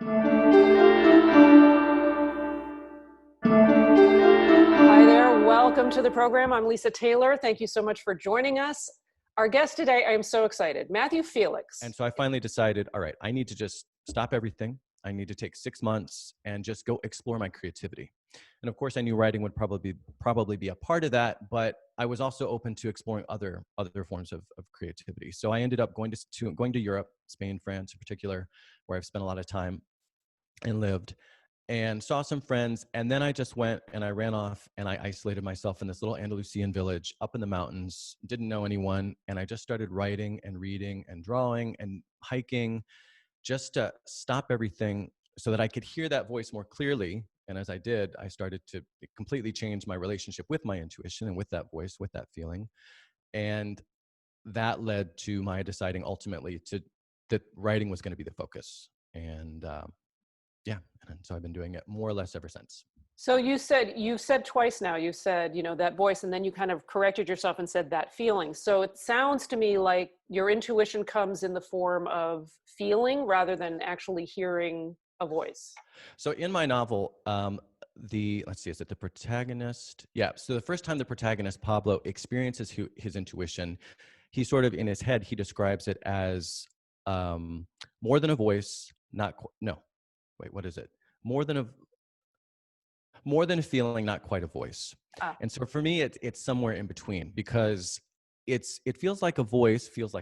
Hi there, welcome to the program. I'm Lisa Taylor. Thank you so much for joining us. Our guest today, I am so excited, Matthew Felix. And so I finally decided, all right, I need to just stop everything. I need to take 6 months and just go explore my creativity. And of course, I knew writing would probably be a part of that, but I was also open to exploring other forms of creativity. So I ended up going to Europe, Spain, France in particular, where I've spent a lot of time and lived, and saw some friends. And then I just went and I ran off and I isolated myself in this little Andalusian village up in the mountains, didn't know anyone. And I just started writing and reading and drawing and hiking, just to stop everything so that I could hear that voice more clearly. And as I did, I started to completely change my relationship with my intuition and with that voice, with that feeling. And that led to my deciding ultimately that writing was going to be the focus. And yeah, and so I've been doing it more or less ever since. So you've said twice now, you said, that voice, and then you kind of corrected yourself and said that feeling. So it sounds to me like your intuition comes in the form of feeling rather than actually hearing a voice. So in my novel, let's see, is it the protagonist? Yeah. So the first time the protagonist, Pablo, experiences his intuition, he sort of in his head, he describes it as more than a voice, no, wait, what is it? More than a feeling, not quite a voice. And so for me, it's somewhere in between, because it feels like a voice. It's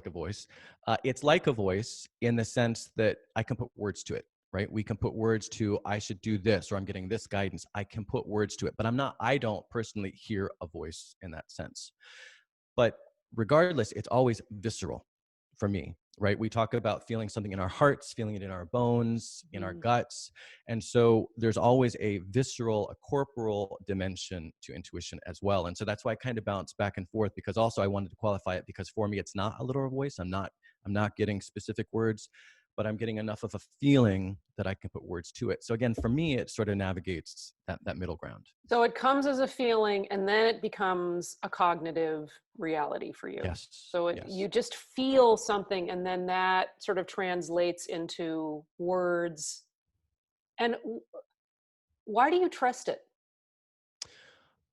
like a voice in the sense that I can put words to it, right? We can put words to, I should do this, or I'm getting this guidance. I can put words to it, but I don't personally hear a voice in that sense. But regardless, it's always visceral for me, right? We talk about feeling something in our hearts, feeling it in our bones, in our guts. And so there's always a visceral, a corporal dimension to intuition as well. And so that's why I kind of bounce back and forth, because also I wanted to qualify it, because for me, it's not a literal voice. I'm not getting specific words, but I'm getting enough of a feeling that I can put words to it. So again, for me, it sort of navigates that middle ground. So it comes as a feeling and then it becomes a cognitive reality for you. Yes. So Yes. you just feel something and then that sort of translates into words. And why do you trust it?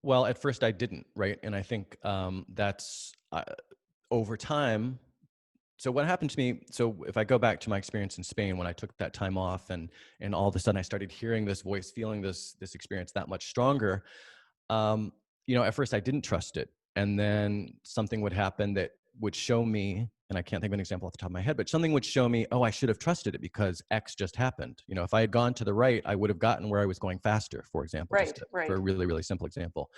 Well, at first I didn't, right? And I think that's over time. So what happened to me, so if I go back to my experience in Spain, when I took that time off and all of a sudden I started hearing this voice, feeling this experience that much stronger, at first I didn't trust it. And then something would happen that would show me, and I can't think of an example off the top of my head, but something would show me, oh, I should have trusted it because X just happened. If I had gone to the right, I would have gotten where I was going faster, for example, Right. for a really, really simple example.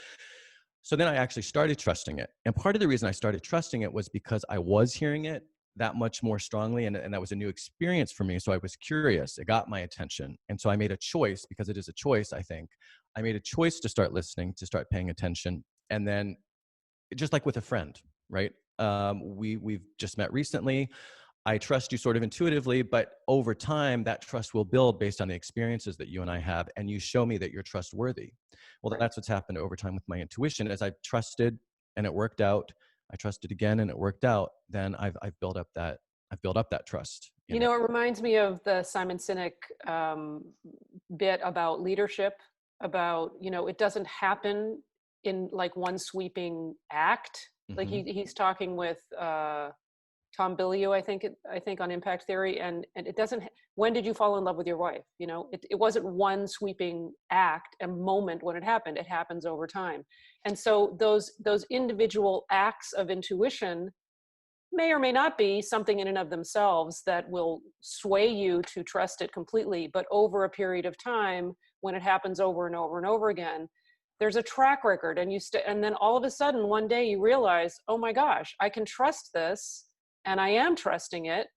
So then I actually started trusting it. And part of the reason I started trusting it was because I was hearing it that much more strongly. And that was a new experience for me. So I was curious. It got my attention. And so I made a choice, because it is a choice, I think. I made a choice to start listening, to start paying attention. And then just like with a friend, right? We've just met recently. I trust you sort of intuitively, but over time, that trust will build based on the experiences that you and I have. And you show me that you're trustworthy. Well, that's what's happened over time with my intuition. As I've trusted and it worked out, I trusted again and it worked out, then I've built up that trust. It reminds me of the Simon Sinek bit about leadership, about, it doesn't happen in like one sweeping act. Like he's talking with Tom Bilyeu, I think on impact theory. And it doesn't, when did you fall in love with your wife? It wasn't one sweeping act, a moment when it happened. It happens over time. And so those individual acts of intuition may or may not be something in and of themselves that will sway you to trust it completely. But over a period of time, when it happens over and over and over again, there's a track record, and and then all of a sudden one day you realize, oh my gosh, I can trust this, and I am trusting it,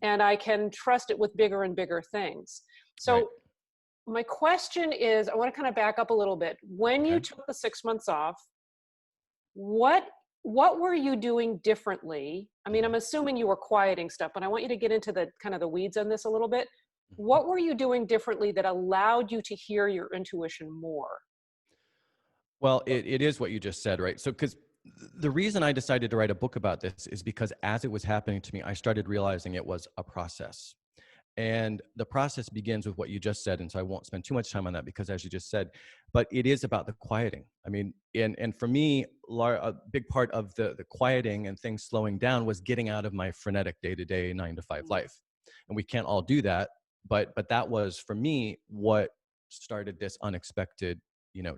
and I can trust it with bigger and bigger things. So right. My question is, I want to kind of back up a little bit. When you took the 6 months off, what were you doing differently? I mean, I'm assuming you were quieting stuff, but I want you to get into the kind of the weeds on this a little bit. What were you doing differently that allowed you to hear your intuition more? Well, it is what you just said, right? So, because the reason I decided to write a book about this is because as it was happening to me, I started realizing it was a process. And the process begins with what you just said. And so I won't spend too much time on that because, as you just said, but it is about the quieting. I mean, and for me, a big part of the quieting and things slowing down was getting out of my frenetic day-to-day 9 to 5 life. And we can't all do that. But that was, for me, what started this unexpected,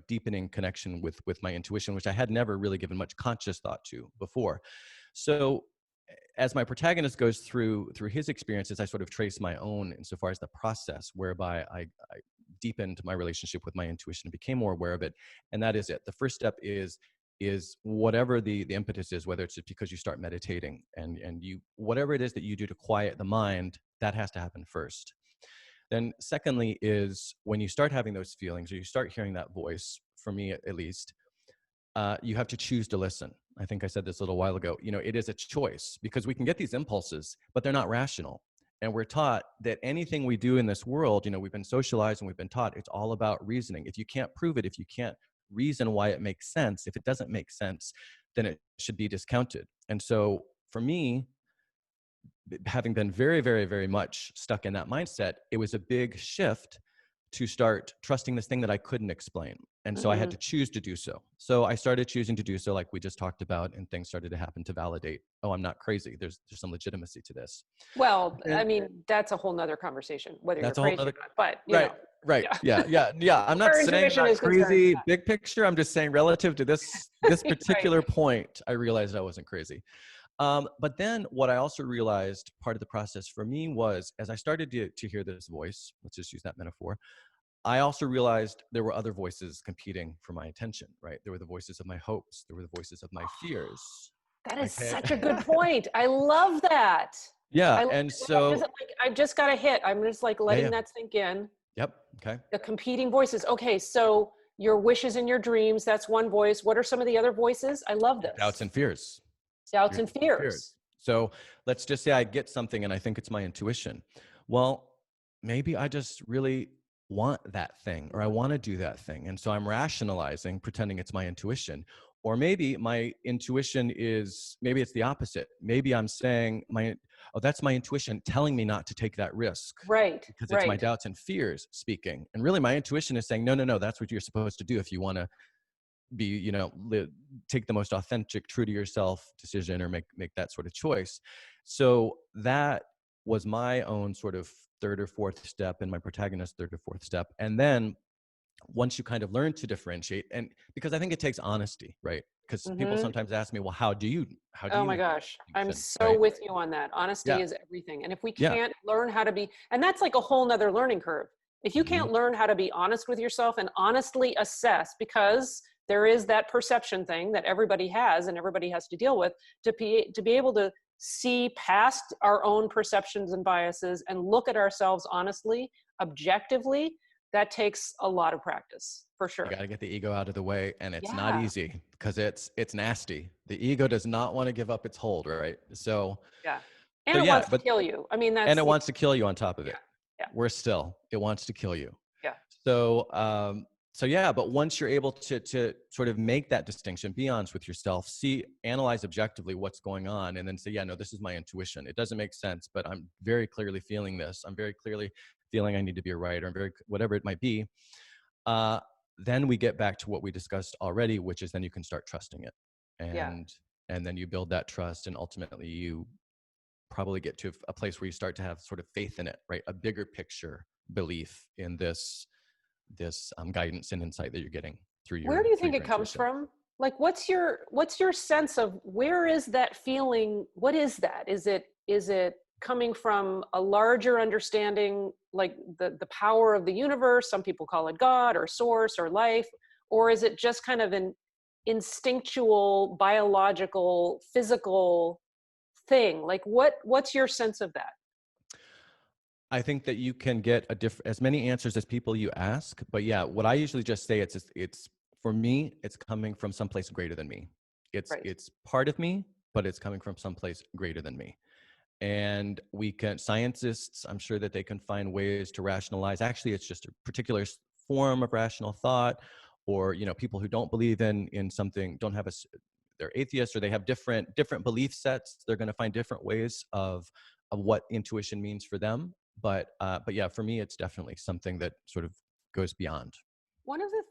deepening connection with my intuition, which I had never really given much conscious thought to before. So as my protagonist goes through his experiences, I sort of trace my own insofar as the process whereby I deepened my relationship with my intuition and became more aware of it. And that is it. The first step is whatever the impetus is, whether it's just because you start meditating and you, whatever it is that you do to quiet the mind, that has to happen first. Then secondly is when you start having those feelings or you start hearing that voice, for me at least, you have to choose to listen. I think I said this a little while ago. It is a choice because we can get these impulses, but they're not rational. And we're taught that anything we do in this world, we've been socialized and we've been taught it's all about reasoning. If you can't prove it, if you can't reason why it makes sense, if it doesn't make sense, then it should be discounted. And so for me, having been very, very, very much stuck in that mindset, it was a big shift to start trusting this thing that I couldn't explain. And so I had to choose to do so. So I started choosing to do so, like we just talked about, and things started to happen to validate, oh, I'm not crazy. There's some legitimacy to this. Well, And I mean, that's a whole nother conversation, whether you're that's a whole crazy other, or not, but right, right. Yeah. I'm not where saying I'm intuition not is concerned. crazy, Yeah. big picture. I'm just saying relative to this Right. particular point, I realized I wasn't crazy. But then what I also realized part of the process for me was as I started to hear this voice, let's just use that metaphor, I also realized there were other voices competing for my attention, right? There were the voices of my hopes. There were the voices of my fears. That is Okay. such a good point. I love that. Yeah. I love And it. Like, so, I've just got a hit. I'm just like letting yeah. that sink in. Yep. Okay. The competing voices. Okay, so your wishes and your dreams, that's one voice. What are some of the other voices? I love Your this. doubts and fears. Doubts Your and doubts and fears. fears. So let's just say I get something and I think it's my intuition. Well, maybe I just really want that thing or I want to do that thing. And so I'm rationalizing, pretending it's my intuition. Or maybe my intuition is, maybe it's the opposite. Maybe I'm saying oh, that's my intuition telling me not to take that risk Right, because it's my right. doubts and fears speaking. And really my intuition is saying, no, that's what you're supposed to do if you want to be, take the most authentic, true to yourself decision or make that sort of choice. So that was my own sort of third or fourth step and my protagonist's third or fourth step. And then once you kind of learn to differentiate, and because I think it takes honesty, right? Because people Hmm. sometimes ask me, well, how do you Oh my make that gosh, I'm distinction, so right? with you on that. Honesty Yeah, is everything. And if we yeah. can't learn how to be, and that's like a whole nother learning curve. If you Hmm. can't learn how to be honest with yourself and honestly assess, because there is that perception thing that everybody has and everybody has to deal with, to be able to see past our own perceptions and biases and look at ourselves honestly, objectively, that takes a lot of practice for You sure. got to get the ego out of the way, and it's not Yeah, easy because it's nasty. The ego does not want to give up its hold, right? So yeah. so And it yeah, wants to but kill you. I mean, and that's, it wants to kill you on top of yeah, it. yeah, Worse still, it wants to kill you. yeah. So so yeah, but once you're able to sort of make that distinction, be honest with yourself, analyze objectively what's going on, and then say, yeah, no, this is my intuition. It doesn't make sense, but I'm very clearly feeling this. I'm very clearly feeling I need to be a writer. I'm very whatever it might be. Uh, then we get back to what we discussed already, which is then you can start trusting it, Yeah. and then you build that trust, and ultimately you probably get to a place where you start to have sort of faith in it, right? A bigger picture belief in this guidance and insight that you're getting through Where your do you through think your it comes intuition. from? Like, what's your sense of where is that feeling? What is that? Is it coming from a larger understanding, like the power of the universe? Some people call it God or source or life, or is it just kind of an instinctual, biological, physical thing? Like, what's your sense of that? I think that you can get as many answers as people you ask, but yeah, what I usually just say it's for me, it's coming from someplace greater than me. Right. It's part of me, but it's coming from someplace greater than me. And scientists, I'm sure that they can find ways to rationalize. Actually, it's just a particular form of rational thought, or people who don't believe in something, don't have they're atheists, or they have different belief sets. They're going to find different ways of what intuition means for them. But yeah, for me, it's definitely something that sort of goes beyond. One of the